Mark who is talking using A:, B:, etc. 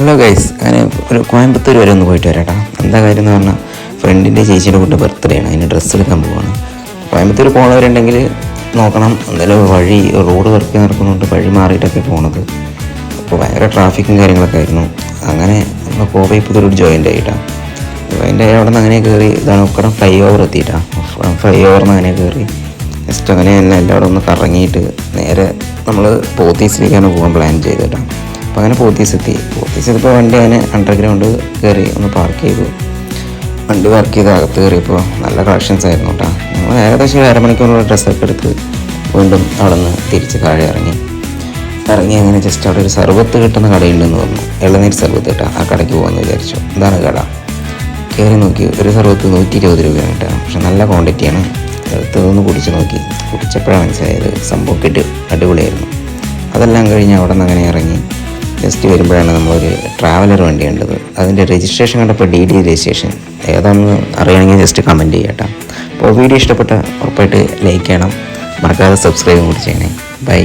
A: Hello guys, അങ്ങനെ ഒരു കോയമ്പത്തൂർ വരെ ഒന്ന് പോയിട്ട് വരാം. എന്താ കാര്യം എന്ന് പറഞ്ഞാൽ ഫ്രണ്ടിൻ്റെ ചേച്ചിയുടെ കൂടെ ബർത്ത്ഡേ ആണ്, അതിന് ഡ്രസ്സ് എടുക്കാൻ പോവാണ്. കോയമ്പത്തൂർ പോകുന്നവരുണ്ടെങ്കിൽ നോക്കണം, എന്തായാലും വഴി റോഡ് വർക്ക് നടക്കുന്നുണ്ട്, വഴി മാറിയിട്ടൊക്കെ പോണത്. അപ്പോൾ ഭയങ്കര ട്രാഫിക്കും കാര്യങ്ങളൊക്കെ ആയിരുന്നു. അങ്ങനെ നമ്മൾ കോവൈപ്പത്തൂർ ജോയിൻ്റ് ആയിട്ടാണ്. ജോയിൻ്റ് ആയി അവിടെ നിന്ന് അങ്ങനെ കയറി ഇതാണ് ഉക്കടം ഫ്ലൈ ഓവർ എത്തിയിട്ടാണ്. ഫ്ലൈ ഓവറിന് അങ്ങനെ കയറി ജസ്റ്റ് അങ്ങനെ തന്നെ എല്ലാവരും ഒന്ന് കറങ്ങിയിട്ട് നേരെ നമ്മൾ പോത്തീസിലേക്കാണ് പോകാൻ പ്ലാൻ ചെയ്തിട്ടാണ്. അപ്പോൾ അങ്ങനെ പോത്തീസ് എത്തിയപ്പോൾ വണ്ടി അതിന് അണ്ടർഗ്രൗണ്ട് കയറി ഒന്ന് പാർക്ക് ചെയ്തു. വണ്ടി പാർക്ക് ചെയ്ത് അകത്ത് കയറിയപ്പോൾ നല്ല കളക്ഷൻസ് ആയിരുന്നു കേട്ടോ. നമ്മൾ ഏകദേശം ഒരു അരമണിക്കൂറുള്ള ഡ്രസ്സൊക്കെ എടുത്ത് വീണ്ടും അവിടെ നിന്ന് തിരിച്ച് താഴെ ഇറങ്ങി അങ്ങനെ ജസ്റ്റ് അവിടെ ഒരു സർബത്ത് കിട്ടുന്ന കടയുണ്ടെന്ന് പറഞ്ഞു. ഇളനീർ സർബത്ത് കേട്ടോ. ആ കടയ്ക്ക് പോകാമെന്ന് വിചാരിച്ചു. ഇതാണ് കട. കയറി നോക്കി, ഒരു സർബത്ത് 120 രൂപയാണ് കേട്ടോ. പക്ഷെ നല്ല ക്വാണ്ടിറ്റിയാണ്. എടുത്തതൊന്ന് കുടിച്ച് നോക്കി. കുടിച്ചപ്പോഴാണ് മനസ്സിലായത് സംഭവം അടിപൊളിയായിരുന്നു. അതെല്ലാം കഴിഞ്ഞ് അവിടെ നിന്ന് അങ്ങനെ ഇറങ്ങി ജസ്റ്റ് വരുമ്പോഴാണ് നമ്മളൊരു ട്രാവലർ വണ്ടി കണ്ടത്. അതിൻ്റെ രജിസ്ട്രേഷൻ കണ്ടപ്പോൾ DD രജിസ്ട്രേഷൻ ഏതാണെന്ന് അറിയണമെങ്കിൽ ജസ്റ്റ് കമൻറ്റ് ചെയ്യാം കേട്ടോ. അപ്പോൾ വീഡിയോ ഇഷ്ടപ്പെട്ട ഉറപ്പായിട്ട് ലൈക്ക് ചെയ്യണം, മറക്കാതെ സബ്സ്ക്രൈബും കൂടി ചെയ്യണേ. ബൈ.